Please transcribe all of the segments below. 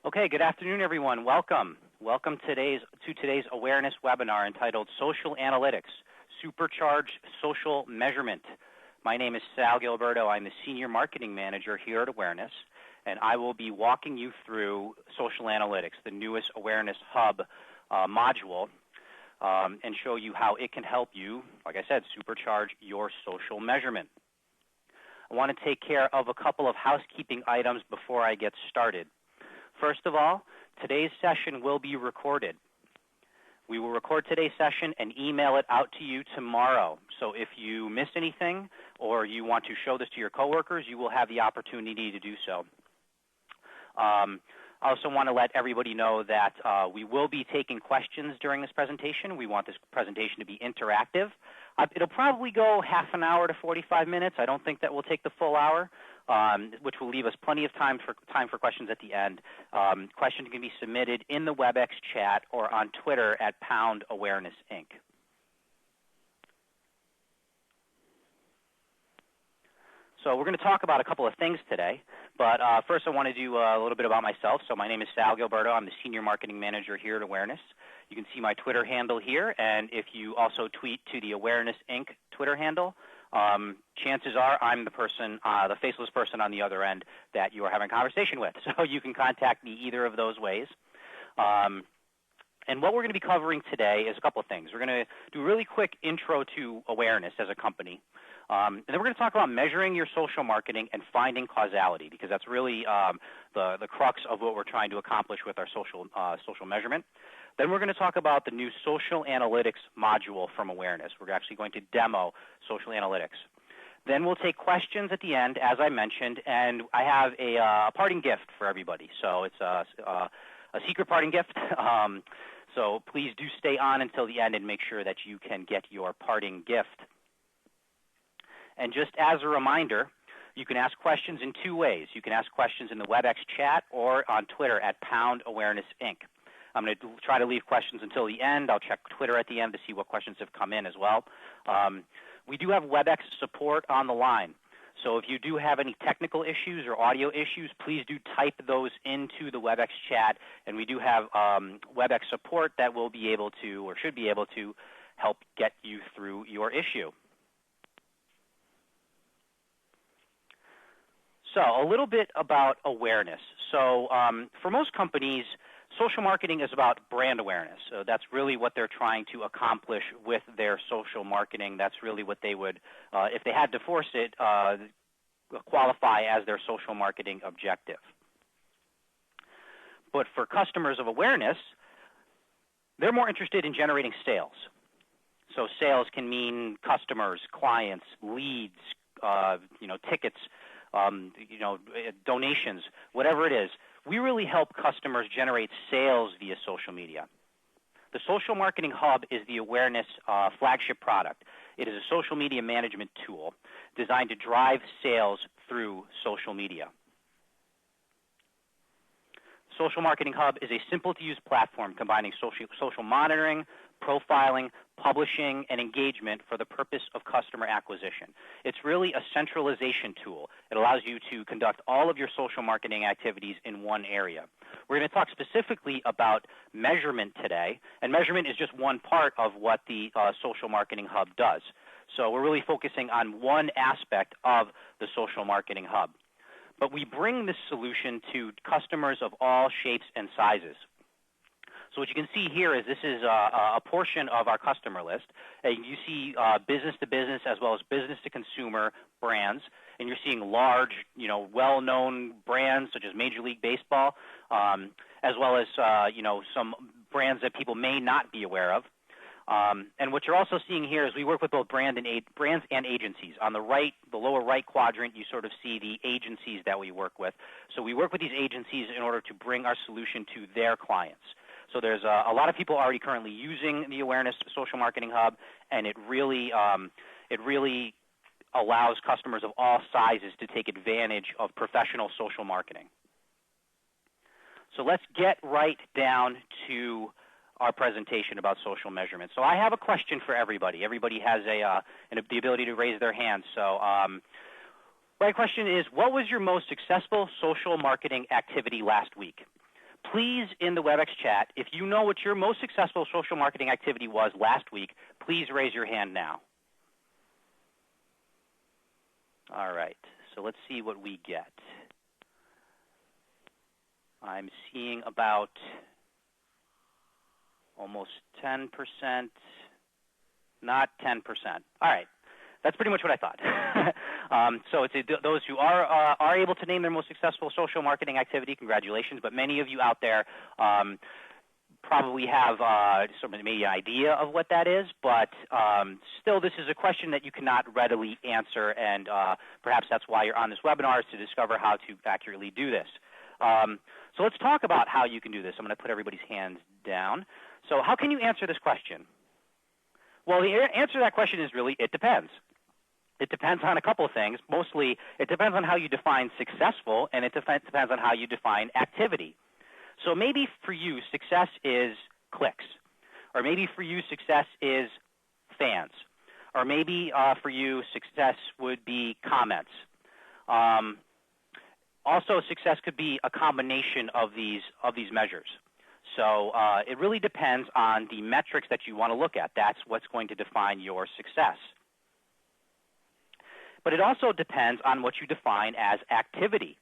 Okay, good afternoon, everyone. Welcome. Welcome to today's awareness webinar entitled Social Analytics, Supercharge Social Measurement. My name is Sal Giliberto. I'm the Senior Marketing Manager here at Awareness, and I will be walking you through Social Analytics, the newest Awareness Hub module, and show you how it can help you, like I said, supercharge your social measurement. I want to take care of a couple of housekeeping items before I get started. First of all, today's session will be recorded. We will record today's session and email it out to you tomorrow. So if you missed anything or you want to show this to your coworkers, you will have the opportunity to do so. I also want to let everybody know that we will be taking questions during this presentation. We want this presentation to be interactive. It'll probably go half an hour to 45 minutes. I don't think that will take the full hour, which will leave us plenty of time for questions at the end. Questions can be submitted in the WebEx chat or on Twitter at #AwarenessInc. So we're going to talk about a couple of things today, but first I want to do a little bit about myself. So my name is Sal Gilberto. I'm the Senior Marketing Manager here at Awareness. You can see my Twitter handle here, and if you also tweet to the Awareness Inc. Twitter handle, chances are I'm the person, the faceless person on the other end that you are having a conversation with. So you can contact me either of those ways. And what we're going to be covering today is a couple of things. We're going to do a really quick intro to Awareness as a company. And then we're going to talk about measuring your social marketing and finding causality, because that's really the crux of what we're trying to accomplish with our social measurement. Then we're going to talk about the new social analytics module from Awareness. We're actually going to demo social analytics. Then we'll take questions at the end, as I mentioned, and I have a parting gift for everybody. So it's a secret parting gift. So please do stay on until the end and make sure that you can get your parting gift. And just as a reminder, you can ask questions in two ways. You can ask questions in the WebEx chat or on Twitter at #AwarenessInc. I'm going to try to leave questions until the end. I'll check Twitter at the end to see what questions have come in as well. We do have WebEx support on the line. So if you do have any technical issues or audio issues, please do type those into the WebEx chat. And we do have WebEx support that will be able to, or should be able to, help get you through your issue. So a little bit about awareness. So for most companies, social marketing is about brand awareness. So that's really what they're trying to accomplish with their social marketing. That's really what they would, if they had to force it, qualify as their social marketing objective. But for customers of Awareness, they're more interested in generating sales. So sales can mean customers, clients, leads, tickets, donations, whatever it is. We really help customers generate sales via social media. The Social Marketing Hub is the Awareness flagship product. It is a social media management tool designed to drive sales through social media. Social Marketing Hub is a simple-to-use platform combining social monitoring, profiling, publishing, and engagement for the purpose of customer acquisition. It's really a centralization tool. It allows you to conduct all of your social marketing activities in one area. We're going to talk specifically about measurement today, and measurement is just one part of what the Social Marketing Hub does. So we're really focusing on one aspect of the Social Marketing Hub. But we bring this solution to customers of all shapes and sizes. So what you can see here is this is a portion of our customer list. You see business-to-business as well as business-to-consumer brands, and you're seeing large, well-known brands such as Major League Baseball, as well as, some brands that people may not be aware of. And what you're also seeing here is we work with both brands and agencies. On the right, the lower right quadrant, you sort of see the agencies that we work with. So we work with these agencies in order to bring our solution to their clients. So there's a lot of people already currently using the Awareness Social Marketing Hub, and it really allows customers of all sizes to take advantage of professional social marketing. So let's get right down to our presentation about social measurement. So I have a question for everybody. Everybody has the ability to raise their hand. So my question is, what was your most successful social marketing activity last week? please, in the WebEx chat, if you know what your most successful social marketing activity was last week, please raise your hand now. All right, so let's see what we get. I'm seeing about almost 10%, not 10%. All right, that's pretty much what I thought. So it's those who are able to name their most successful social marketing activity, congratulations. But many of you out there probably have sort of maybe an idea of what that is, but still this is a question that you cannot readily answer, and perhaps that's why you're on this webinar, is to discover how to accurately do this. So let's talk about how you can do this. I'm going to put everybody's hands down. So how can you answer this question? Well, the answer to that question is really, it depends. It depends on a couple of things. Mostly, it depends on how you define successful, and it depends on how you define activity. So maybe for you, success is clicks, or maybe for you, success is fans, or maybe for you, success would be comments. Also, success could be a combination of these measures. So it really depends on the metrics that you want to look at. That's what's going to define your success. But it also depends on what you define as activity.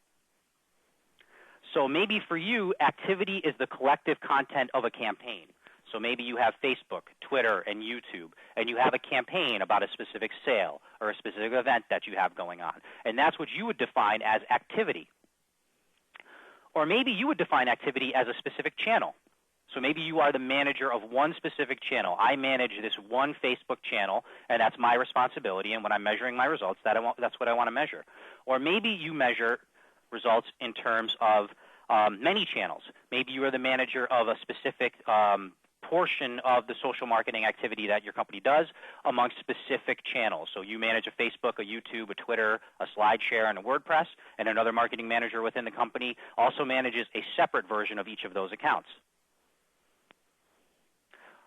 So maybe for you, activity is the collective content of a campaign. So maybe you have Facebook, Twitter, and YouTube, and you have a campaign about a specific sale or a specific event that you have going on. And that's what you would define as activity. Or maybe you would define activity as a specific channel. So maybe you are the manager of one specific channel. I manage this one Facebook channel, and that's my responsibility. And when I'm measuring my results, that's what I want to measure. Or maybe you measure results in terms of many channels. Maybe you are the manager of a specific portion of the social marketing activity that your company does amongst specific channels. So you manage a Facebook, a YouTube, a Twitter, a SlideShare, and a WordPress, and another marketing manager within the company also manages a separate version of each of those accounts.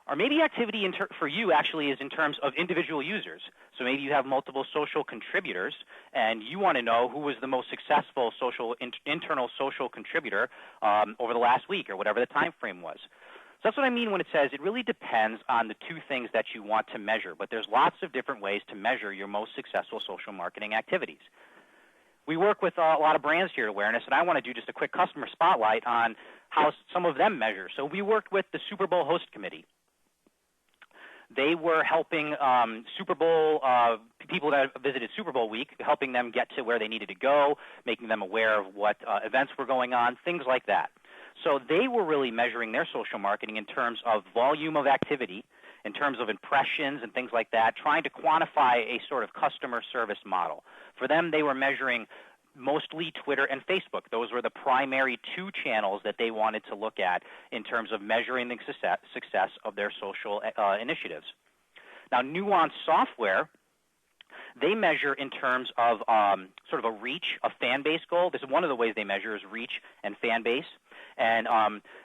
Or maybe activity for you actually is in terms of individual users. So maybe you have multiple social contributors, and you want to know who was the most successful internal social contributor over the last week, or whatever the time frame was. So that's what I mean when it says it really depends on the two things that you want to measure. But there's lots of different ways to measure your most successful social marketing activities. We work with a lot of brands here at Awareness, and I want to do just a quick customer spotlight on how some of them measure. So we worked with the Super Bowl host committee. They were helping Super Bowl people that visited Super Bowl week, helping them get to where they needed to go, making them aware of what events were going on, things like that. So they were really measuring their social marketing in terms of volume of activity, in terms of impressions and things like that, trying to quantify a sort of customer service model. For them, they were measuring mostly Twitter and Facebook. Those were the primary two channels that they wanted to look at in terms of measuring the success of their social initiatives. Now, Nuance Software, they measure in terms of sort of a reach, a fan base goal. This is one of the ways they measure, is reach and fan base. And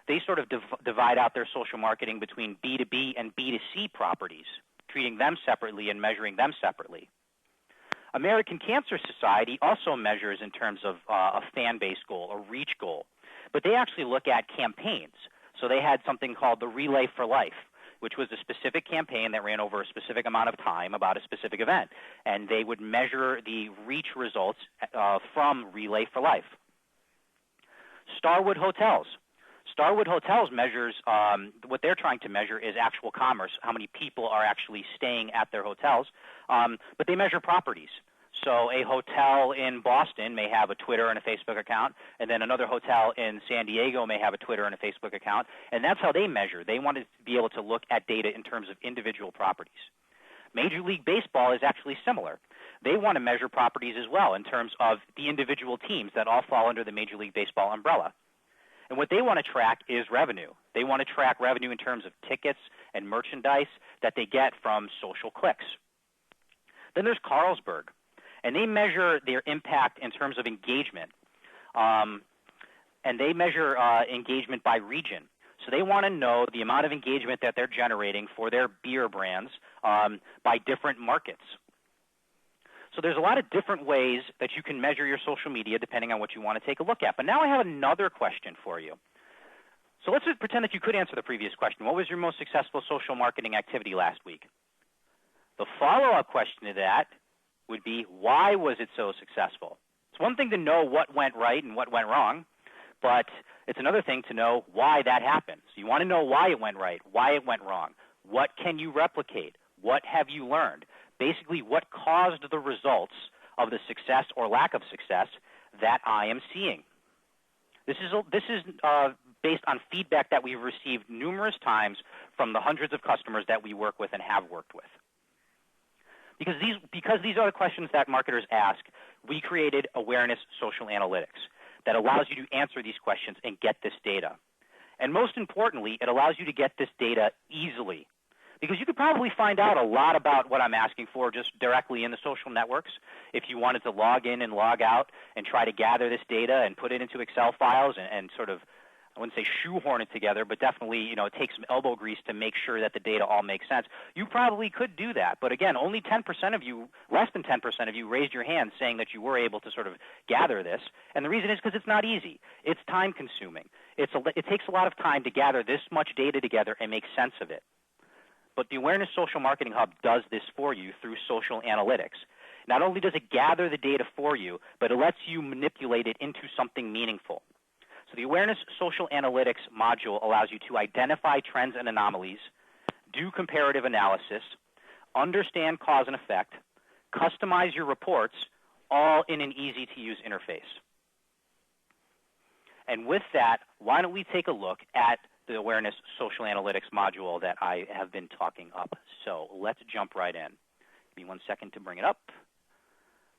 they sort of divide out their social marketing between B2B and B2C properties, treating them separately and measuring them separately. American Cancer Society also measures in terms of a fan base goal, a reach goal. But they actually look at campaigns. So they had something called the Relay for Life, which was a specific campaign that ran over a specific amount of time about a specific event. And they would measure the reach results from Relay for Life. Starwood Hotels. Starwood Hotels measures, what they're trying to measure is actual commerce, how many people are actually staying at their hotels, but they measure properties. So a hotel in Boston may have a Twitter and a Facebook account, and then another hotel in San Diego may have a Twitter and a Facebook account, and that's how they measure. They want to be able to look at data in terms of individual properties. Major League Baseball is actually similar. They want to measure properties as well in terms of the individual teams that all fall under the Major League Baseball umbrella. And what they want to track is revenue. They want to track revenue in terms of tickets and merchandise that they get from social clicks. Then there's Carlsberg, and they measure their impact in terms of engagement. And they measure engagement by region. So they want to know the amount of engagement that they're generating for their beer brands by different markets. So there's a lot of different ways that you can measure your social media depending on what you want to take a look at. But now I have another question for you. So let's just pretend that you could answer the previous question. What was your most successful social marketing activity last week? The follow-up question to that would be, why was it so successful? It's one thing to know what went right and what went wrong, but it's another thing to know why that happened. So you want to know why it went right, why it went wrong. What can you replicate? What have you learned? Basically, what caused the results of the success or lack of success that I am seeing? This is based on feedback that we've received numerous times from the hundreds of customers that we work with and have worked with. Because these are the questions that marketers ask, we created Awareness Social Analytics that allows you to answer these questions and get this data. And most importantly, it allows you to get this data easily. Because you could probably find out a lot about what I'm asking for just directly in the social networks if you wanted to log in and log out and try to gather this data and put it into Excel files and sort of, I wouldn't say shoehorn it together, but definitely, take some elbow grease to make sure that the data all makes sense. You probably could do that. But again, only 10% of you, less than 10% of you raised your hand saying that you were able to sort of gather this. And the reason is because it's not easy. It's time consuming. It takes a lot of time to gather this much data together and make sense of it. But the Awareness Social Marketing Hub does this for you through social analytics. Not only does it gather the data for you, but it lets you manipulate it into something meaningful. So the Awareness Social Analytics module allows you to identify trends and anomalies, do comparative analysis, understand cause and effect, customize your reports, all in an easy-to-use interface. And with that, why don't we take a look at the Awareness Social Analytics module that I have been talking up. So let's jump right in. Give me 1 second to bring it up.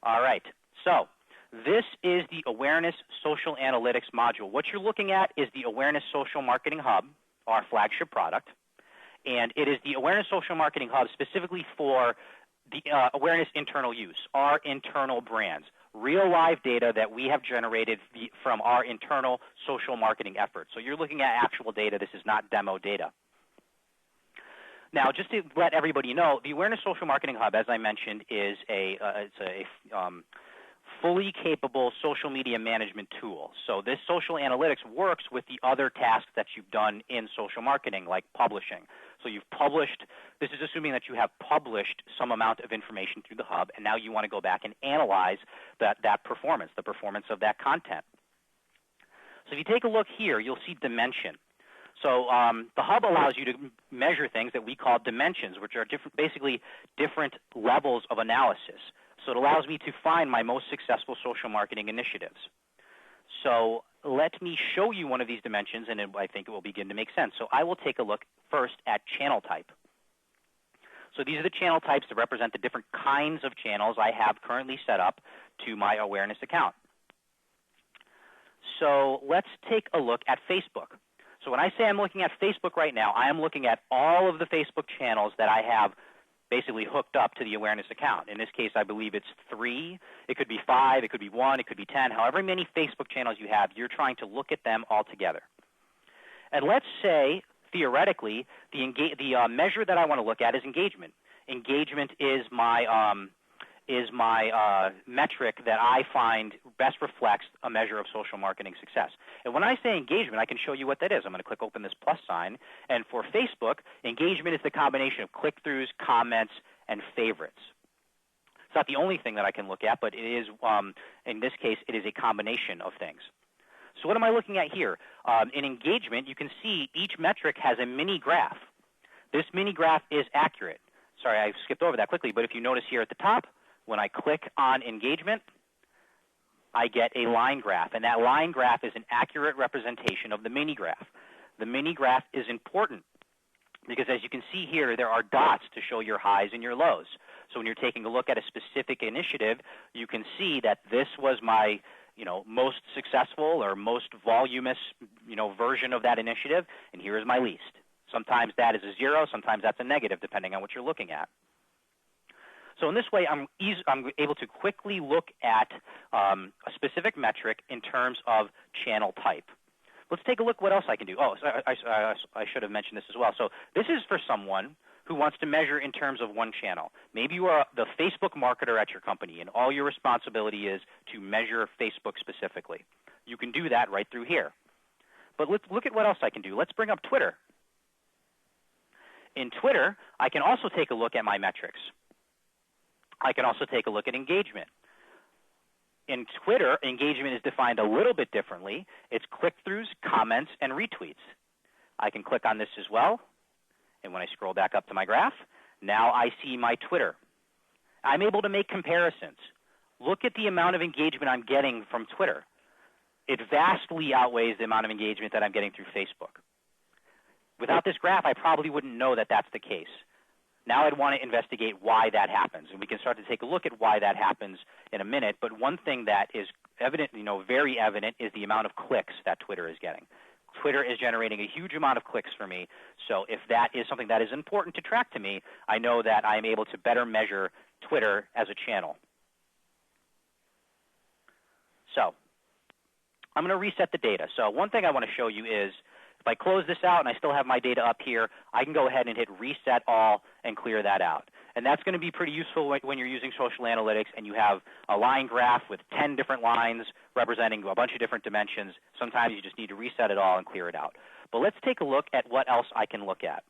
All right. So this is the Awareness Social Analytics module. What you're looking at is the Awareness Social Marketing Hub, our flagship product. And it is the Awareness Social Marketing Hub specifically for the awareness internal use, our internal brands, real live data that we have generated from our internal social marketing efforts. So you're looking at actual data. This is not demo data. Now, just to let everybody know, the Awareness Social Marketing Hub, as I mentioned, is it's a fully capable social media management tool. So this social analytics works with the other tasks that you've done in social marketing, like publishing. So you've published, this is assuming that you have published some amount of information through the hub, and now you want to go back and analyze that performance, the performance of that content. So if you take a look here, you'll see dimension. So the hub allows you to measure things that we call dimensions, which are basically different levels of analysis. So it allows me to find my most successful social marketing initiatives. So let me show you one of these dimensions, and I think it will begin to make sense. So I will take a look first at channel type. So these are the channel types that represent the different kinds of channels I have currently set up to my awareness account. So let's take a look at Facebook. So when I say I'm looking at Facebook right now, I am looking at all of the Facebook channels that I have basically hooked up to the awareness account. In this case, I believe it's 3. It could be 5. It could be 1. It could be 10. However many Facebook channels you have, you're trying to look at them all together. And let's say, theoretically, the measure that I want to look at is engagement. Engagement is my metric that I find best reflects a measure of social marketing success. And when I say engagement, I can show you what that is. I'm going to click open this plus sign. And for Facebook, engagement is the combination of click-throughs, comments, and favorites. It's not the only thing that I can look at, but it is, in this case, it is a combination of things. So what am I looking at here? In engagement, you can see each metric has a mini graph. This mini graph is accurate. Sorry, I skipped over that quickly, but if you notice here at the top, when I click on engagement, I get a line graph, and that line graph is an accurate representation of the mini graph. The mini graph is important because, as you can see here, there are dots to show your highs and your lows. So when you're taking a look at a specific initiative, you can see that this was my most successful or most voluminous version of that initiative, and here is my least. Sometimes that is a 0, sometimes that's a negative, depending on what you're looking at. So in this way, I'm able to quickly look at a specific metric in terms of channel type. Let's take a look what else I can do. Oh, I should have mentioned this as well. So this is for someone who wants to measure in terms of one channel. Maybe you are the Facebook marketer at your company, and all your responsibility is to measure Facebook specifically. You can do that right through here. But let's look at what else I can do. Let's bring up Twitter. In Twitter, I can also take a look at my metrics. I can also take a look at engagement. In Twitter, engagement is defined a little bit differently. It's click-throughs, comments, and retweets. I can click on this as well, and when I scroll back up to my graph, now I see my Twitter. I'm able to make comparisons. Look at the amount of engagement I'm getting from Twitter. It vastly outweighs the amount of engagement that I'm getting through Facebook. Without this graph, I probably wouldn't know that that's the case. Now I'd want to investigate why that happens, and we can start to take a look at why that happens in a minute. But one thing that is evident, very evident, is the amount of clicks that Twitter is getting. Twitter is generating a huge amount of clicks for me. So if that is something that is important to track to me, I know that I'm able to better measure Twitter as a channel. So I'm going to reset the data. So one thing I want to show you is if I close this out and I still have my data up here, I can go ahead and hit Reset All and clear that out. And that's going to be pretty useful when you're using social analytics and you have a line graph with 10 different lines representing a bunch of different dimensions. Sometimes you just need to reset it all and clear it out. But let's take a look at what else I can look at.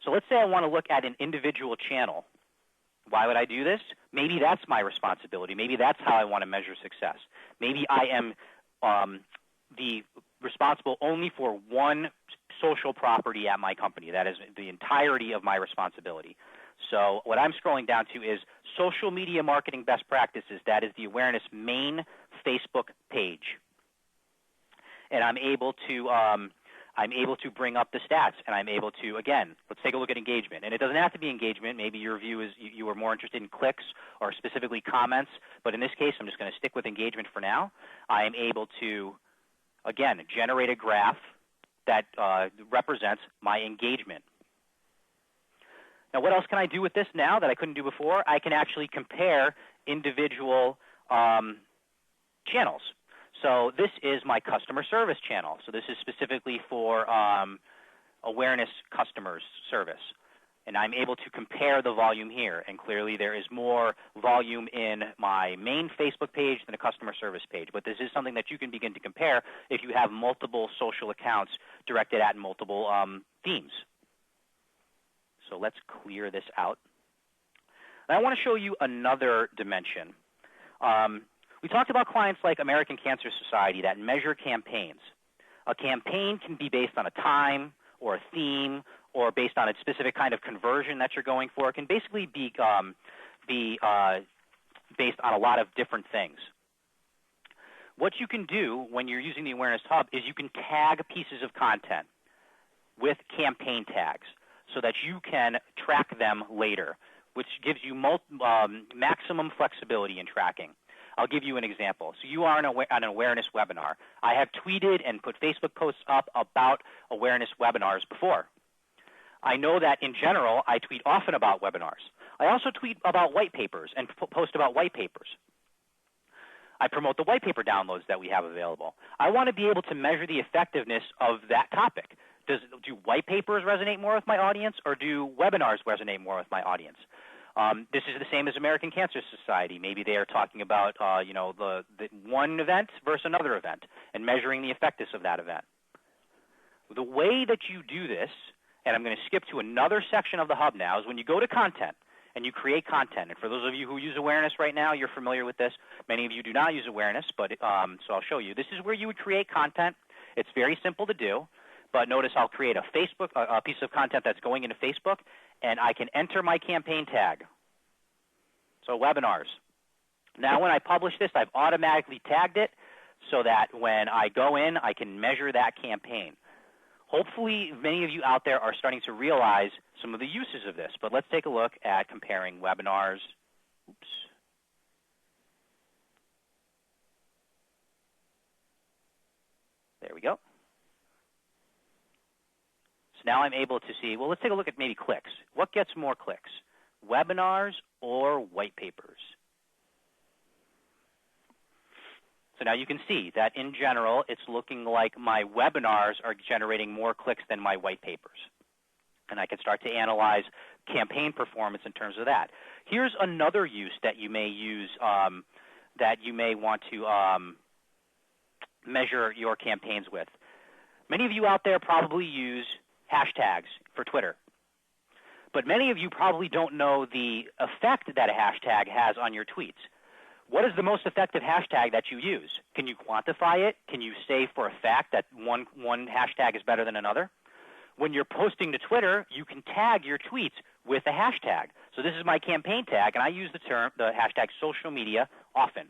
So let's say I want to look at an individual channel. Why would I do this? Maybe that's my responsibility. Maybe that's how I want to measure success. Maybe I am responsible only for one social property at my company. That is the entirety of my responsibility. So what I'm scrolling down to is social media marketing best practices. That is the awareness main Facebook page. And I'm able to bring up the stats, and I'm able to, again, let's take a look at engagement. And it doesn't have to be engagement. Maybe your view is you are more interested in clicks or specifically comments. But in this case, I'm just going to stick with engagement for now. I am able to, again, generate a graph that represents my engagement. Now, what else can I do with this now that I couldn't do before? I can actually compare individual channels. So this is my customer service channel. So this is specifically for awareness customers service. And I'm able to compare the volume here. And clearly there is more volume in my main Facebook page than a customer service page. But this is something that you can begin to compare if you have multiple social accounts directed at multiple themes. So let's clear this out. And I want to show you another dimension. We talked about clients like American Cancer Society that measure campaigns. A campaign can be based on a time or a theme or based on a specific kind of conversion that you're going for. It can basically be based on a lot of different things. What you can do when you're using the Awareness Hub is you can tag pieces of content with campaign tags so that you can track them later, which gives you maximum flexibility in tracking. I'll give you an example. So you are on an awareness webinar. I have tweeted and put Facebook posts up about awareness webinars before. I know that in general, I tweet often about webinars. I also tweet about white papers and post about white papers. I promote the white paper downloads that we have available. I want to be able to measure the effectiveness of that topic. Do white papers resonate more with my audience, or do webinars resonate more with my audience? This is the same as American Cancer Society. Maybe they are talking about the one event versus another event and measuring the effectiveness of that event. The way that you do this, and I'm going to skip to another section of the hub now, is when you go to content and you create content. And for those of you who use awareness right now, you're familiar with this. Many of you do not use awareness, but so I'll show you. This is where you would create content. It's very simple to do. But notice I'll create a piece of content that's going into Facebook, and I can enter my campaign tag. So webinars. Now when I publish this, I've automatically tagged it so that when I go in, I can measure that campaign. Hopefully many of you out there are starting to realize some of the uses of this. But let's take a look at comparing webinars. Oops. There we go. So now I'm able to see, well, let's take a look at maybe clicks. What gets more clicks, webinars or white papers? So now you can see that in general, it's looking like my webinars are generating more clicks than my white papers. And I can start to analyze campaign performance in terms of that. Here's another use that you may use that you may want to measure your campaigns with. Many of you out there probably use hashtags for Twitter, but many of you probably don't know the effect that a hashtag has on your tweets. What is the most effective hashtag that you use? Can you quantify it? Can you say for a fact that one hashtag is better than another? When you're posting to Twitter, you can tag your tweets with a hashtag. So this is my campaign tag, and I use the hashtag social media often.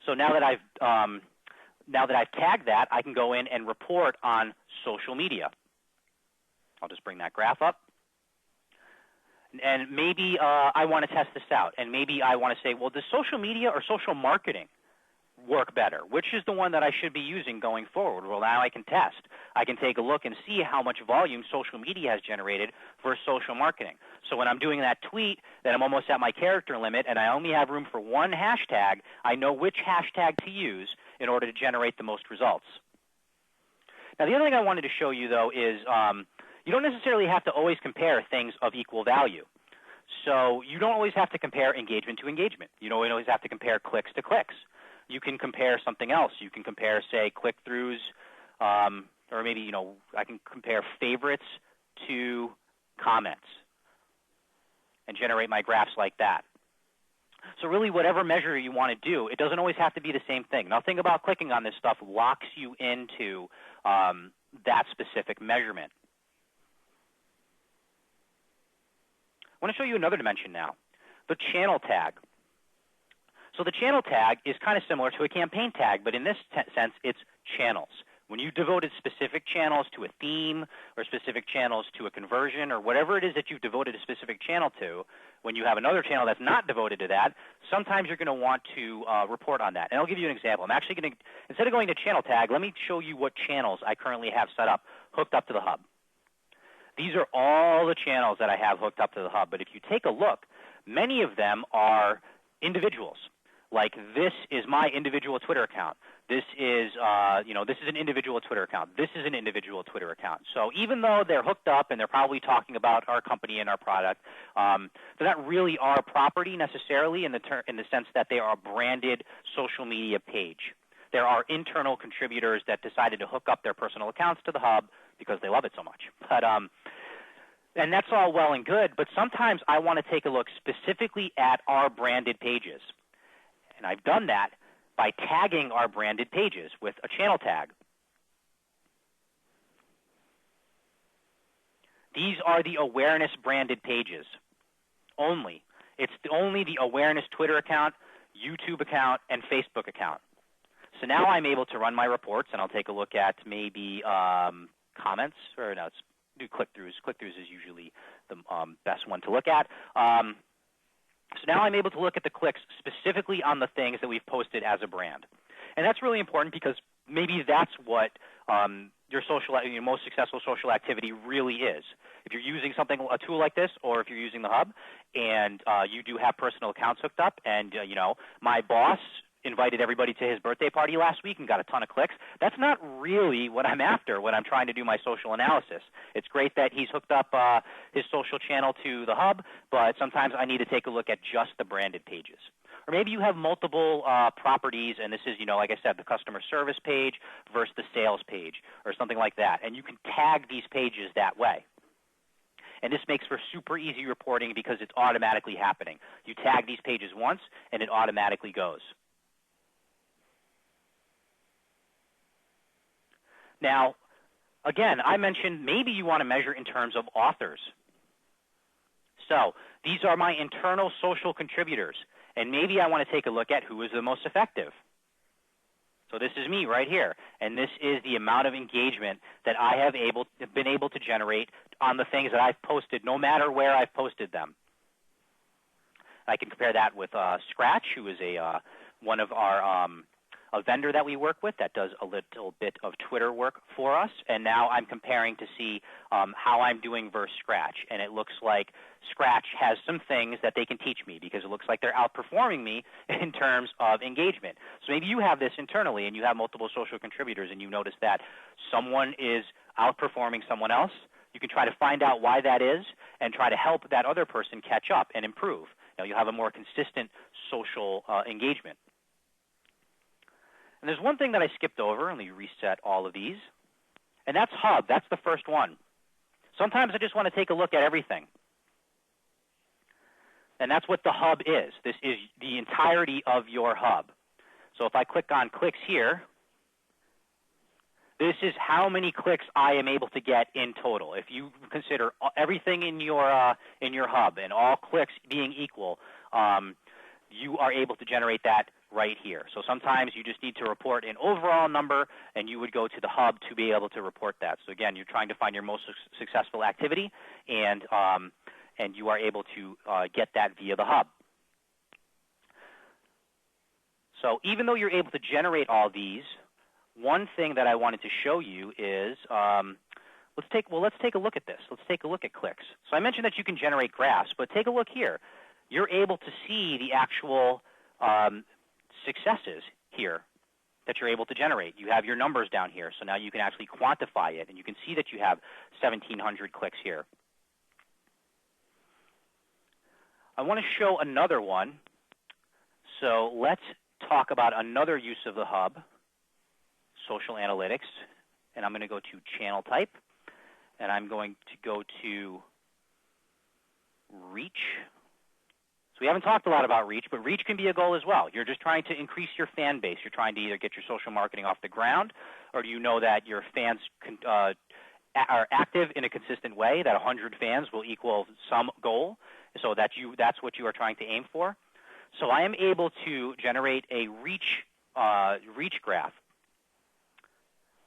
So now that I've tagged that, I can go in and report on social media. I'll just bring that graph up. And maybe I want to test this out, and maybe I want to say, well, does social media or social marketing work better? Which is the one that I should be using going forward? Well, now I can test. I can take a look and see how much volume social media has generated versus social marketing. So when I'm doing that tweet that I'm almost at my character limit and I only have room for one hashtag, I know which hashtag to use in order to generate the most results. Now, the other thing I wanted to show you, though, is you don't necessarily have to always compare things of equal value. So you don't always have to compare engagement to engagement. You don't always have to compare clicks to clicks. You can compare something else. You can compare, say, click-throughs, or maybe, I can compare favorites to comments and generate my graphs like that. So really, whatever measure you want to do, it doesn't always have to be the same thing. Nothing about clicking on this stuff locks you into that specific measurement. I want to show you another dimension now, the channel tag. So the channel tag is kind of similar to a campaign tag, but in this sense, it's channels. When you devoted specific channels to a theme or specific channels to a conversion or whatever it is that you've devoted a specific channel to, when you have another channel that's not devoted to that, sometimes you're going to want to report on that. And I'll give you an example. I'm actually going to, instead of going to channel tag, let me show you what channels I currently have set up, hooked up to the hub. These are all the channels that I have hooked up to the hub. But if you take a look, many of them are individuals. Like this is my individual Twitter account. This is, this is an individual Twitter account. This is an individual Twitter account. So even though they're hooked up and they're probably talking about our company and our product, they're not really our property necessarily in the sense that they are a branded social media page. There are internal contributors that decided to hook up their personal accounts to the hub because they love it so much. But and that's all well and good, but sometimes I want to take a look specifically at our branded pages. And I've done that by tagging our branded pages with a channel tag. These are the awareness branded pages only. It's only the awareness Twitter account, YouTube account, and Facebook account. So now I'm able to run my reports, and I'll take a look at maybe comments, or no, let's do click-throughs. Click-throughs is usually the best one to look at. So now I'm able to look at the clicks specifically on the things that we've posted as a brand. And that's really important because maybe that's what your most successful social activity really is. If you're using a tool like this, or if you're using the hub, and you do have personal accounts hooked up, and my boss invited everybody to his birthday party last week and got a ton of clicks, that's not really what I'm after when I'm trying to do my social analysis. It's great that he's hooked up his social channel to the hub, but sometimes I need to take a look at just the branded pages. Or maybe you have multiple properties, and this is, like I said, the customer service page versus the sales page or something like that, and you can tag these pages that way. And this makes for super easy reporting because it's automatically happening. You tag these pages once, and it automatically goes. Now, again, I mentioned maybe you want to measure in terms of authors. So these are my internal social contributors, and maybe I want to take a look at who is the most effective. So this is me right here, and this is the amount of engagement that I have been able to generate on the things that I've posted, no matter where I've posted them. I can compare that with Scratch, who is one of our a vendor that we work with that does a little bit of Twitter work for us, and now I'm comparing to see how I'm doing versus Scratch, and it looks like Scratch has some things that they can teach me because it looks like they're outperforming me in terms of engagement. So maybe you have this internally and you have multiple social contributors and you notice that someone is outperforming someone else. You can try to find out why that is and try to help that other person catch up and improve. You'll have a more consistent social engagement. And there's one thing that I skipped over. Let me reset all of these. And that's Hub. That's the first one. Sometimes I just want to take a look at everything. And that's what the hub is. This is the entirety of your hub. So if I click on clicks here, this is how many clicks I am able to get in total. If you consider everything in your hub and all clicks being equal, you are able to generate that right here. So sometimes you just need to report an overall number, and you would go to the hub to be able to report that. So again, you're trying to find your most successful activity, and you are able to get that via the hub. So even though you're able to generate all these, one thing that I wanted to show you is, let's take a look at this. Let's take a look at clicks. So I mentioned that you can generate graphs, but take a look here. You're able to see the actual successes here that you're able to generate. You have your numbers down here, so now you can actually quantify it, and you can see that you have 1,700 clicks here. I want to show another one. So let's talk about another use of the hub, social analytics, and I'm going to go to channel type, and I'm going to go to reach. So we haven't talked a lot about reach, but reach can be a goal as well. You're just trying to increase your fan base. You're trying to either get your social marketing off the ground, or do you know that your fans are active in a consistent way, that 100 fans will equal some goal, so that's what you are trying to aim for. So I am able to generate a reach graph.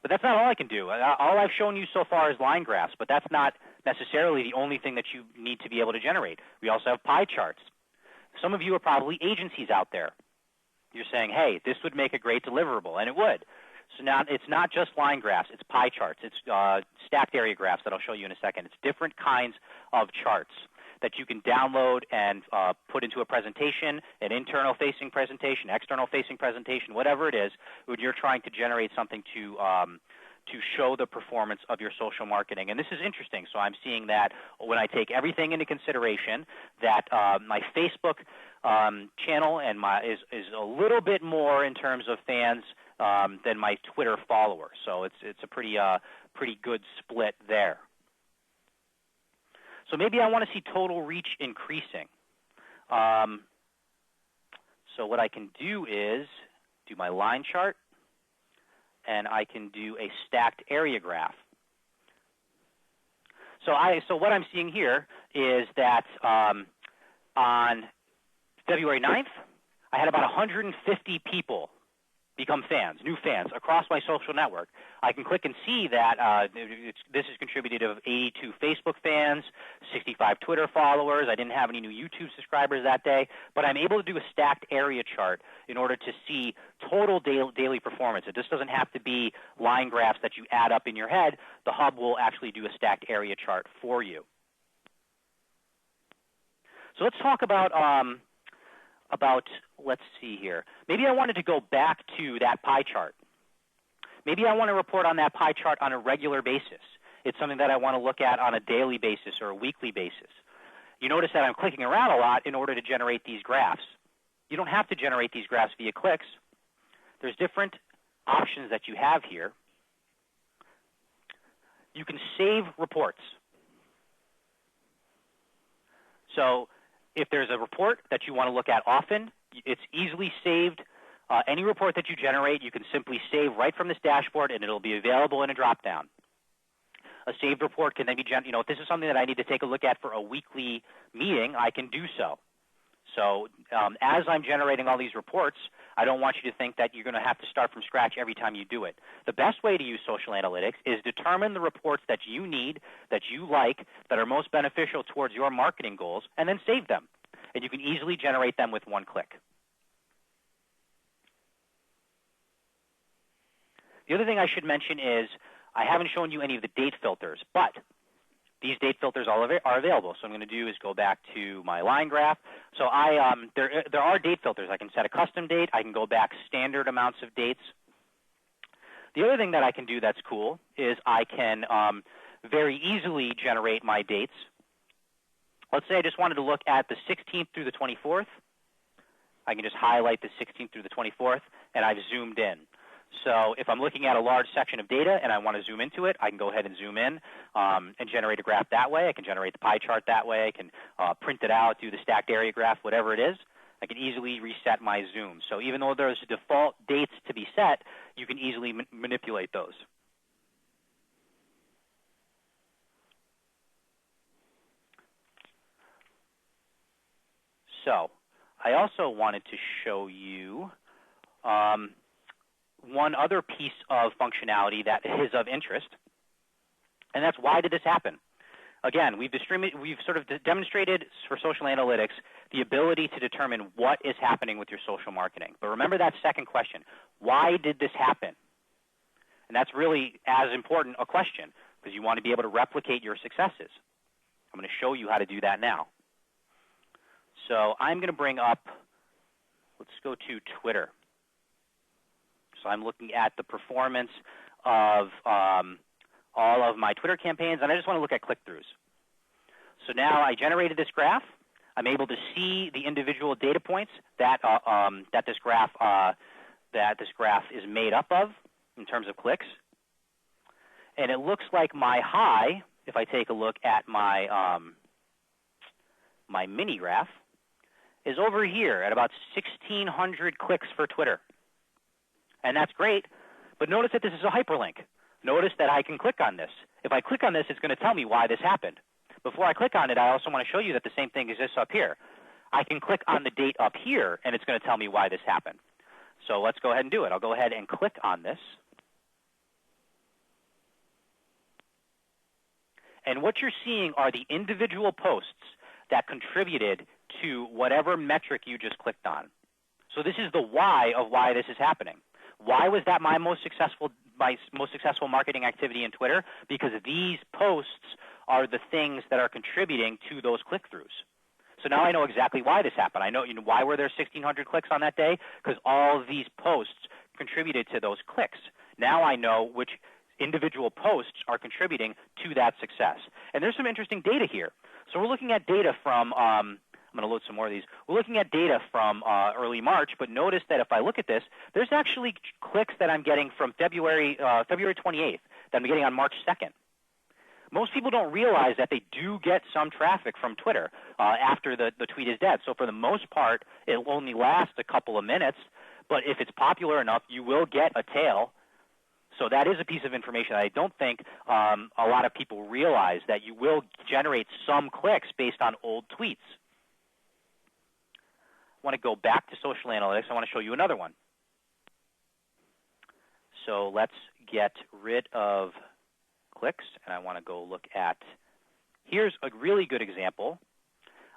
But that's not all I can do. All I've shown you so far is line graphs, but that's not necessarily the only thing that you need to be able to generate. We also have pie charts. Some of you are probably agencies out there. You're saying, hey, this would make a great deliverable, and it would. So now it's not just line graphs, it's pie charts. It's stacked area graphs that I'll show you in a second. It's different kinds of charts that you can download and put into a presentation, an internal-facing presentation, external-facing presentation, whatever it is, when you're trying to generate something to show the performance of your social marketing. And this is interesting. So I'm seeing that when I take everything into consideration, that my Facebook channel and is a little bit more in terms of fans than my Twitter followers. So it's a pretty good split there. So maybe I want to see total reach increasing. So what I can do is do my line chart, and I can do a stacked area graph. So what I'm seeing here is that on February 9th, I had about 150 people become fans, new fans, across my social network. I can click and see that this is contributed of 82 Facebook fans, 65 Twitter followers. I didn't have any new YouTube subscribers that day, but I'm able to do a stacked area chart in order to see total daily performance. It just doesn't have to be line graphs that you add up in your head. The hub will actually do a stacked area chart for you. So let's talk about let's see here. Maybe I wanted to go back to that pie chart. Maybe I want to report on that pie chart on a regular basis. It's something that I want to look at on a daily basis or a weekly basis. You notice that I'm clicking around a lot in order to generate these graphs. You don't have to generate these graphs via clicks. There's different options that you have here. You can save reports. So if there's a report that you want to look at often, it's easily saved. Any report that you generate, you can simply save right from this dashboard, and it'll be available in a drop-down. A saved report can then be, if this is something that I need to take a look at for a weekly meeting, I can do so. So as I'm generating all these reports, I don't want you to think that you're going to have to start from scratch every time you do it. The best way to use social analytics is determine the reports that you need, that you like, that are most beneficial towards your marketing goals, and then save them. And you can easily generate them with one click. The other thing I should mention is I haven't shown you any of the date filters, but these date filters are available. So what I'm going to do is go back to my line graph. So there are date filters. I can set a custom date. I can go back standard amounts of dates. The other thing that I can do that's cool is I can very easily generate my dates. Let's say I just wanted to look at the 16th through the 24th. I can just highlight the 16th through the 24th, and I've zoomed in. So if I'm looking at a large section of data and I want to zoom into it, I can go ahead and zoom in and generate a graph that way. I can generate the pie chart that way. I can print it out, do the stacked area graph, whatever it is. I can easily reset my zoom. So even though there's default dates to be set, you can easily manipulate those. So I also wanted to show you one other piece of functionality that is of interest, and that's why did this happen? Again, we've sort of demonstrated for social analytics the ability to determine what is happening with your social marketing. But remember that second question, why did this happen? And that's really as important a question because you want to be able to replicate your successes. I'm going to show you how to do that now. So I'm going to bring up, let's go to Twitter. So I'm looking at the performance of all of my Twitter campaigns, and I just want to look at click-throughs. So now I generated this graph. I'm able to see the individual data points that this graph is made up of in terms of clicks. And it looks like my high, if I take a look at my my mini graph, is over here at about 1,600 clicks for Twitter. And that's great, but notice that this is a hyperlink. Notice that I can click on this. If I click on this, it's going to tell me why this happened. Before I click on it, I also want to show you that the same thing exists up here. I can click on the date up here, and it's going to tell me why this happened. So let's go ahead and do it. I'll go ahead and click on this. And what you're seeing are the individual posts that contributed to whatever metric you just clicked on. So this is the why of why this is happening. Why was that my most successful marketing activity in Twitter? Because these posts are the things that are contributing to those click-throughs. So now I know exactly why this happened. I know, why were there 1,600 clicks on that day? Because all of these posts contributed to those clicks. Now I know which individual posts are contributing to that success. And there's some interesting data here. So we're looking at data from I'm going to load some more of these. We're looking at data from early March, but notice that if I look at this, there's actually clicks that I'm getting from February 28th that I'm getting on March 2nd. Most people don't realize that they do get some traffic from Twitter after the tweet is dead. So for the most part, it will only last a couple of minutes, but if it's popular enough, you will get a tail. So that is a piece of information that I don't think a lot of people realize, that you will generate some clicks based on old tweets. I want to go back to social analytics. I want to show you another one. So let's get rid of clicks, and I want to go look at, here's a really good example.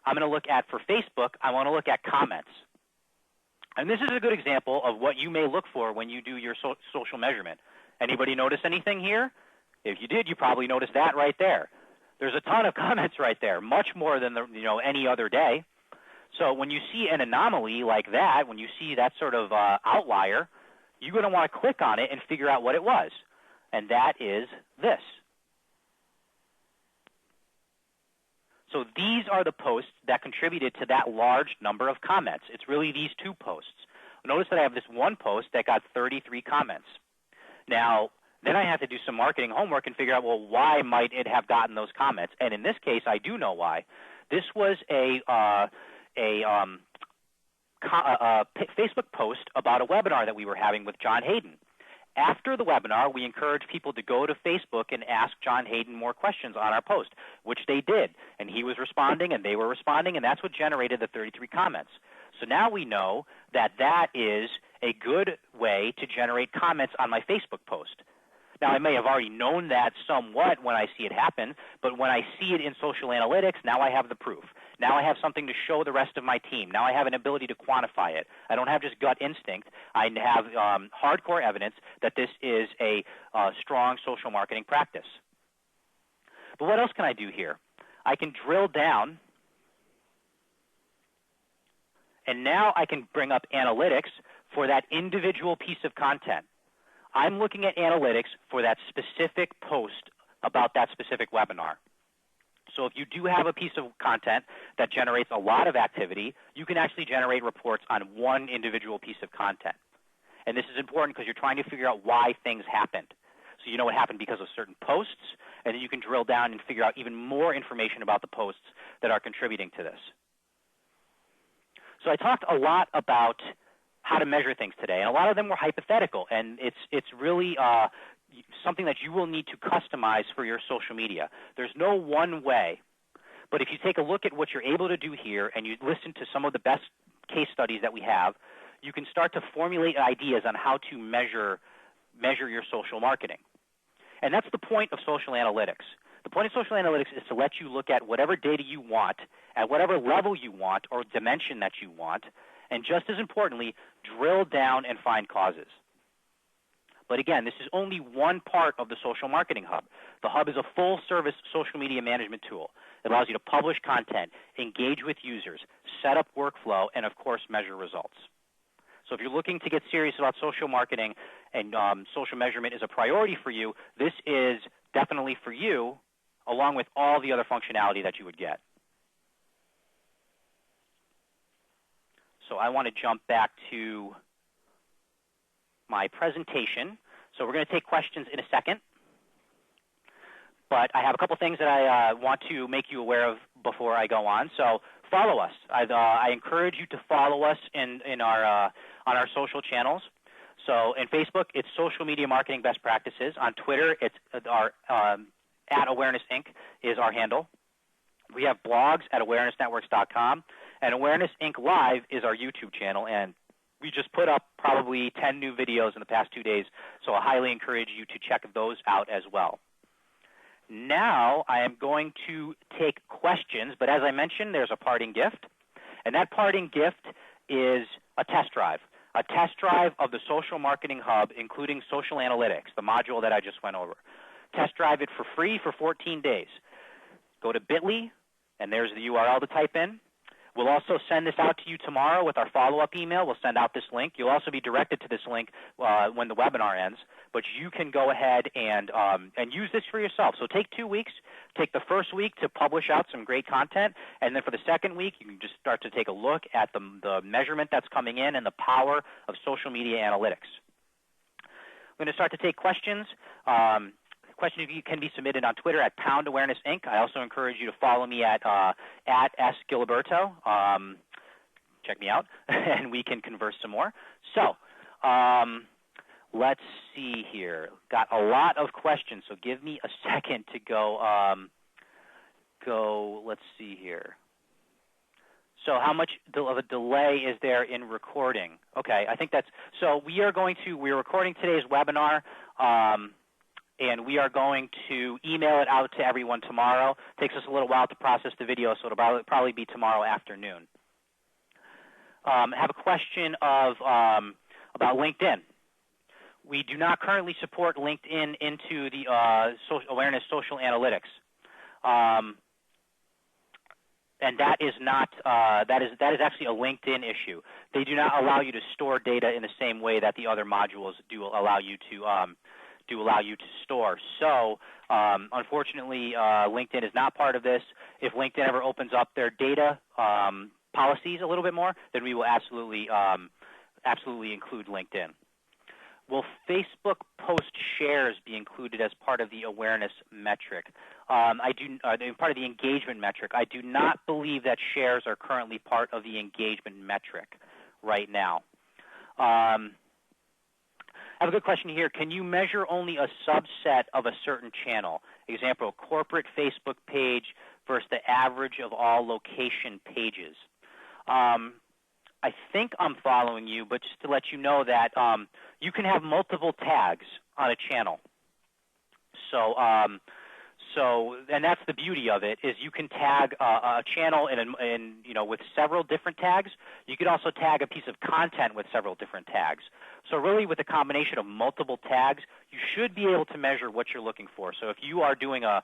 I'm going to look at, for Facebook, I want to look at comments. And this is a good example of what you may look for when you do your social measurement. Anybody notice anything here? If you did, you probably noticed that right there. There's a ton of comments right there, much more than any other day. So when you see an anomaly like that, when you see that sort of outlier, you're going to want to click on it and figure out what it was. And that is this. So these are the posts that contributed to that large number of comments. It's really these two posts. Notice that I have this one post that got 33 comments. Now, then I have to do some marketing homework and figure out, well, why might it have gotten those comments? And in this case, I do know why. This was a Facebook post about a webinar that we were having with John Hayden. After the webinar, we encouraged people to go to Facebook and ask John Hayden more questions on our post, which they did. And he was responding, and they were responding, and that's what generated the 33 comments. So now we know that that is a good way to generate comments on my Facebook post. Now, I may have already known that somewhat when I see it happen, but when I see it in social analytics, now I have the proof. Now I have something to show the rest of my team. Now I have an ability to quantify it. I don't have just gut instinct. I have hardcore evidence that this is a strong social marketing practice. But what else can I do here? I can drill down, and now I can bring up analytics for that individual piece of content. I'm looking at analytics for that specific post about that specific webinar. So if you do have a piece of content that generates a lot of activity, you can actually generate reports on one individual piece of content. And this is important because you're trying to figure out why things happened. So you know what happened because of certain posts, and then you can drill down and figure out even more information about the posts that are contributing to this. So I talked a lot about how to measure things today, and a lot of them were hypothetical, and it's really something that you will need to customize for your social media. There's no one way, but if you take a look at what you're able to do here and you listen to some of the best case studies that we have, you can start to formulate ideas on how to measure your social marketing. And that's the point of social analytics. The point of social analytics is to let you look at whatever data you want, at whatever level you want or dimension that you want, and just as importantly, drill down and find causes. But again, this is only one part of the Social Marketing Hub. The Hub is a full-service social media management tool. It allows you to publish content, engage with users, set up workflow, and of course, measure results. So if you're looking to get serious about social marketing and social measurement is a priority for you, this is definitely for you, along with all the other functionality that you would get. So I want to jump back to my presentation. So we're going to take questions in a second. But I have a couple things that I want to make you aware of before I go on. So follow us. I encourage you to follow us on our social channels. So in Facebook, it's Social Media Marketing Best Practices. On Twitter, it's our @Awareness Inc. is our handle. We have blogs at awarenessnetworks.com, and Awareness Inc. Live is our YouTube channel, and we just put up probably 10 new videos in the past 2 days, so I highly encourage you to check those out as well. Now I am going to take questions, but as I mentioned, there's a parting gift, and that parting gift is a test drive of the Social Marketing Hub, including social analytics, the module that I just went over. Test drive it for free for 14 days. Go to bit.ly, and there's the URL to type in. We'll also send this out to you tomorrow with our follow-up email. We'll send out this link. You'll also be directed to this link when the webinar ends, but you can go ahead and use this for yourself. So take 2 weeks. Take the first week to publish out some great content, and then for the second week, you can just start to take a look at the measurement that's coming in and the power of social media analytics. I'm going to start to take questions. Questions can be submitted on Twitter at @PoundAwarenessInc. I also encourage you to follow me at S Giliberto. Check me out, and we can converse some more. So let's see here. Got a lot of questions, so give me a second to go. Let's see here. So how much of a delay is there in recording? Okay, I think that's so. We're recording today's webinar. And we are going to email it out to everyone tomorrow. It takes us a little while to process the video, so it'll probably be tomorrow afternoon. I have a question about LinkedIn. We do not currently support LinkedIn into the Awareness Social Analytics, and that is not that is actually a LinkedIn issue. They do not allow you to store data in the same way that the other modules do allow you to. Store. So unfortunately, LinkedIn is not part of this. If LinkedIn ever opens up their data policies a little bit more, then we will absolutely include LinkedIn. Will Facebook post shares be included as part of the awareness metric? Part of the engagement metric. I do not believe that shares are currently part of the engagement metric right now. I have a good question here. Can you measure only a subset of a certain channel? Example, corporate Facebook page versus the average of all location pages. I think I'm following you, but just to let you know that you can have multiple tags on a channel. And that's the beauty of it, is you can tag a channel with several different tags. You could also tag a piece of content with several different tags. So really, with a combination of multiple tags, you should be able to measure what you're looking for. So if you are doing a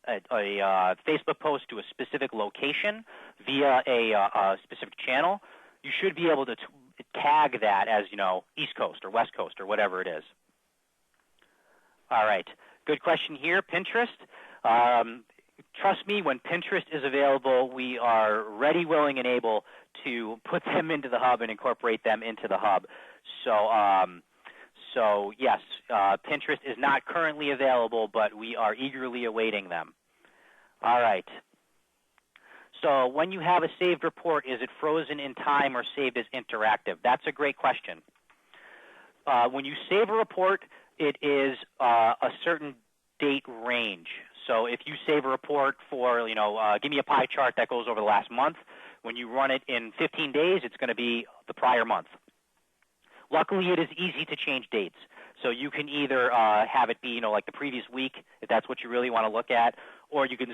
Facebook post to a specific location via a specific channel, you should be able to tag that as, East Coast or West Coast or whatever it is. All right. Good question here. Pinterest. Trust me, when Pinterest is available, we are ready, willing, and able to put them into the hub and incorporate them into the hub. So yes, Pinterest is not currently available, but we are eagerly awaiting them. All right. So when you have a saved report, is it frozen in time or saved as interactive? That's a great question. When you save a report, it is a certain date range. So if you save a report for, give me a pie chart that goes over the last month, when you run it in 15 days, it's going to be the prior month. Luckily, it is easy to change dates. So you can either have it be, like the previous week, if that's what you really want to look at, or you can,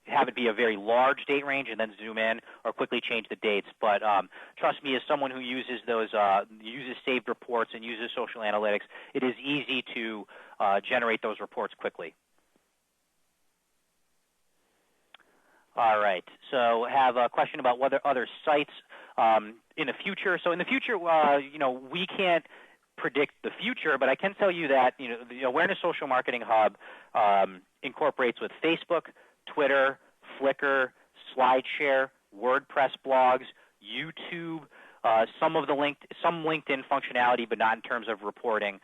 have it be a very large date range and then zoom in or quickly change the dates. But trust me, as someone who uses those, uses saved reports and uses social analytics, it is easy to generate those reports quickly. All right. So I have a question about whether other sites in the future. So in the future, we can't predict the future, but I can tell you that the Awareness Social Marketing Hub incorporates with Facebook, Twitter, Flickr, SlideShare, WordPress blogs, YouTube, some LinkedIn functionality, but not in terms of reporting.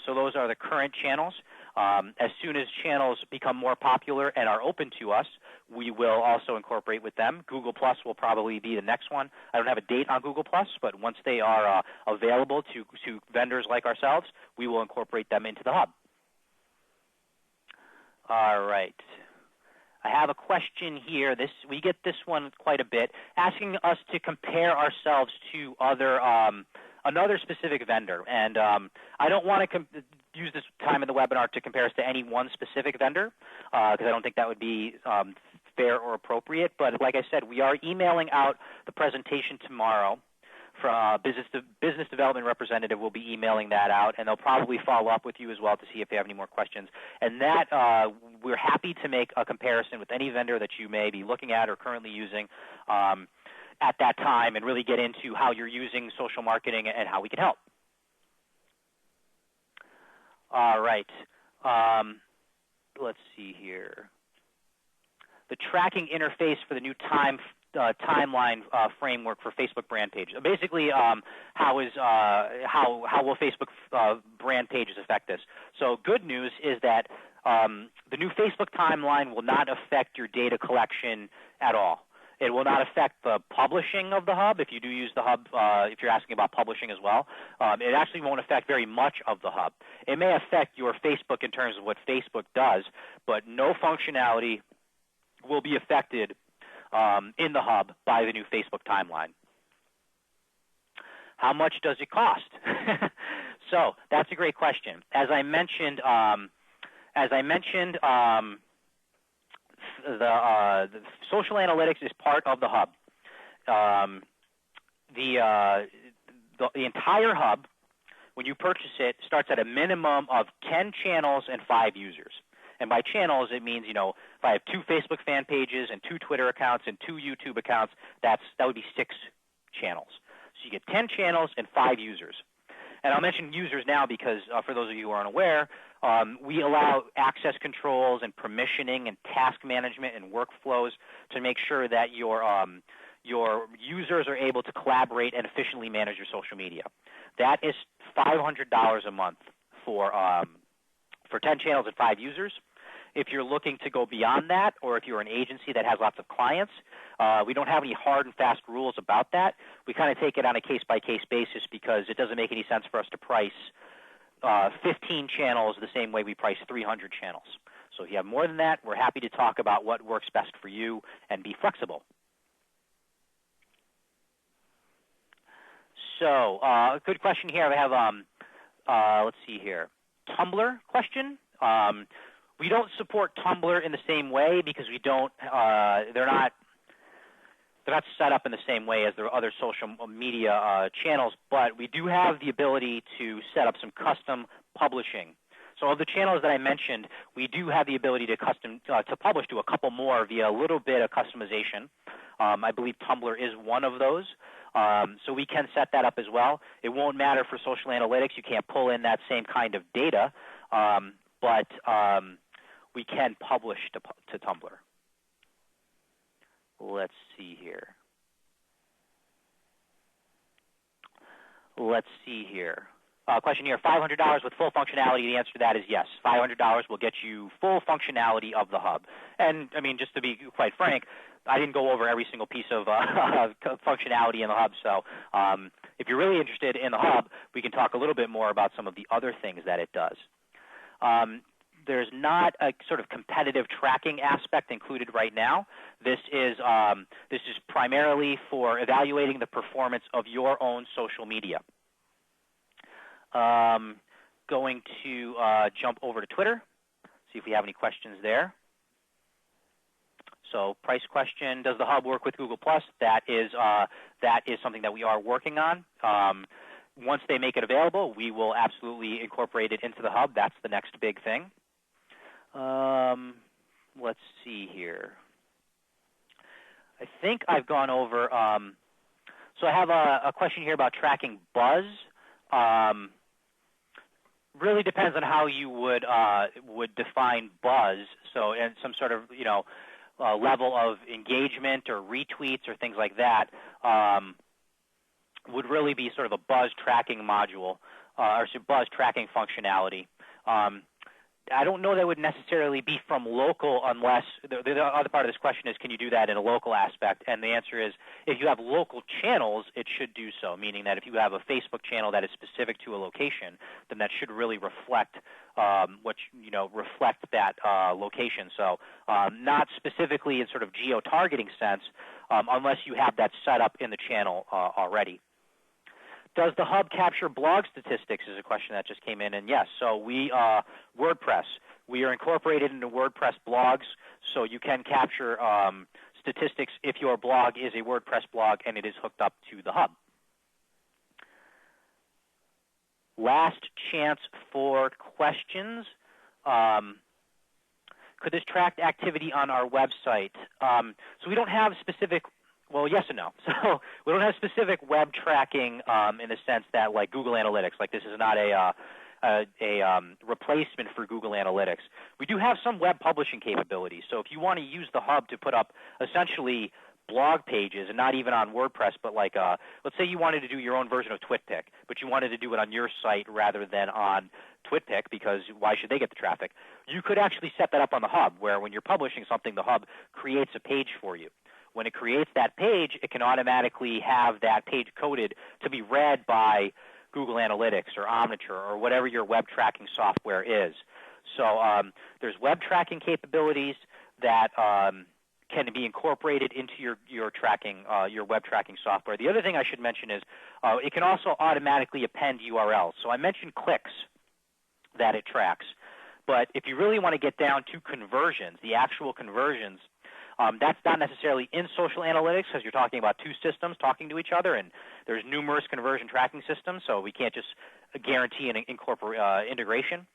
So those are the current channels. As soon as channels become more popular and are open to us, we will also incorporate with them. Google Plus will probably be the next one. I don't have a date on Google Plus, but once they are available to vendors like ourselves, we will incorporate them into the hub. All right. I have a question here. We get this one quite a bit, asking us to compare ourselves to another specific vendor. And I don't want to use this time in the webinar to compare us to any one specific vendor, because I don't think that would be fair or appropriate. But like I said, we are emailing out the presentation tomorrow. From business development representative will be emailing that out, and they'll probably follow up with you as well to see if they have any more questions. And that we're happy to make a comparison with any vendor that you may be looking at or currently using at that time, and really get into how you're using social marketing and how we can help. All right. Let's see here. The tracking interface for the new timeline framework for Facebook brand pages. Basically, how will Facebook brand pages affect this? So good news is that the new Facebook timeline will not affect your data collection at all. It will not affect the publishing of the hub. If you do use the hub, if you're asking about publishing as well, it actually won't affect very much of the hub. It may affect your Facebook in terms of what Facebook does, but no functionality will be affected in the hub by the new Facebook timeline. How much does it cost? So that's a great question. As I mentioned, the social analytics is part of the hub. The entire hub, when you purchase it, starts at a minimum of 10 channels and 5 users. And by channels, it means, if I have 2 Facebook fan pages and 2 Twitter accounts and 2 YouTube accounts, that would be 6 channels. So you get 10 channels and 5 users. And I'll mention users now because for those of you who are unaware, we allow access controls and permissioning and task management and workflows to make sure that your users are able to collaborate and efficiently manage your social media. That is $500 a month for 10 channels and 5 users. If you're looking to go beyond that, or if you're an agency that has lots of clients, we don't have any hard and fast rules about that. We kind of take it on a case-by-case basis because it doesn't make any sense for us to price 15 channels the same way we price 300 channels. So if you have more than that, we're happy to talk about what works best for you and be flexible. So a good question here. I have, let's see here, Tumblr question. We don't support Tumblr in the same way because we don't. They're not set up in the same way as their other social media channels. But we do have the ability to set up some custom publishing. So of the channels that I mentioned, we do have the ability to publish to a couple more via a little bit of customization. I believe Tumblr is one of those. So we can set that up as well. It won't matter for social analytics. You can't pull in that same kind of data, but we can publish to Tumblr. Let's see here. Let's see here. Question here, $500 with full functionality. The answer to that is yes. $500 will get you full functionality of the hub. And, I mean, just to be quite frank, I didn't go over every single piece of functionality in the hub. So if you're really interested in the hub, we can talk a little bit more about some of the other things that it does. There's not a sort of competitive tracking aspect included right now. This is primarily for evaluating the performance of your own social media. Going to jump over to Twitter, see if we have any questions there. So price question, does the hub work with Google+? That is something that we are working on. Once they make it available, we will absolutely incorporate it into the hub. That's the next big thing. Let's see here. I think I've gone over, so I have a question here about tracking buzz. Really depends on how you would define buzz. So, and some sort of level of engagement or retweets or things like that would really be sort of a buzz tracking module or buzz tracking functionality. I don't know that would necessarily be from local unless the other part of this question is, can you do that in a local aspect? And the answer is, if you have local channels, it should do so, meaning that if you have a Facebook channel that is specific to a location, then that should really reflect reflect that location. So not specifically in sort of geo-targeting sense unless you have that set up in the channel already. Does the hub capture blog statistics is a question that just came in, and yes. So we, WordPress, we are incorporated into WordPress blogs, so you can capture statistics if your blog is a WordPress blog and it is hooked up to the hub. Last chance for questions. Could this track activity on our website? So we don't have specific. Well, yes and no. So we don't have specific web tracking in the sense that, like Google Analytics, like this is not a replacement for Google Analytics. We do have some web publishing capabilities. So if you want to use the hub to put up essentially blog pages, and not even on WordPress, but like let's say you wanted to do your own version of TwitPic, but you wanted to do it on your site rather than on TwitPic, because why should they get the traffic? You could actually set that up on the hub, where when you're publishing something, the hub creates a page for you. When it creates that page, it can automatically have that page coded to be read by Google Analytics or Omniture or whatever your web tracking software is. So there's web tracking capabilities that can be incorporated into your tracking, your web tracking software. The other thing I should mention is it can also automatically append URLs. So I mentioned clicks that it tracks, but if you really want to get down to conversions, the actual conversions, that's not necessarily in social analytics, because you're talking about two systems talking to each other, and there's numerous conversion tracking systems, so we can't just guarantee an integration.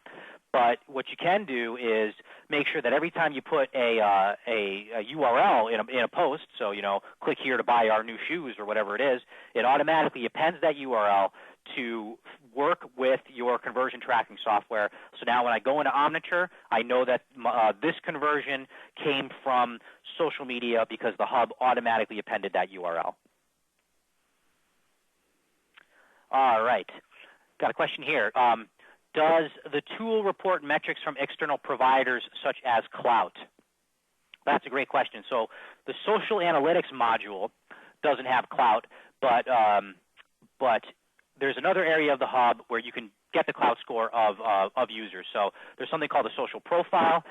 But what you can do is make sure that every time you put a URL in a post, so click here to buy our new shoes or whatever it is, it automatically appends that URL to work with your conversion tracking software. So now when I go into Omniture, I know that this conversion came from social media because the hub automatically appended that URL. All right. Got a question here. Does the tool report metrics from external providers such as Clout? That's a great question. So the social analytics module doesn't have Clout, but there's another area of the hub where you can get the Clout score of users. So there's something called a social profile.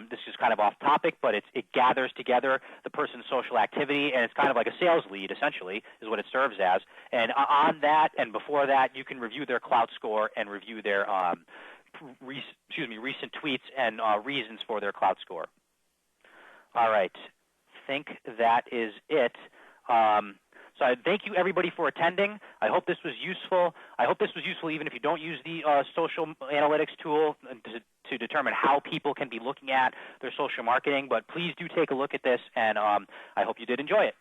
This is kind of off topic, but it gathers together the person's social activity, and it's kind of like a sales lead, essentially, is what it serves as. And on that and before that, you can review their Clout score and review their recent tweets and reasons for their Clout score. All right. I think that is it. So I thank you, everybody, for attending. I hope this was useful. I hope this was useful even if you don't use the social analytics tool to determine how people can be looking at their social marketing. But please do take a look at this, and I hope you did enjoy it.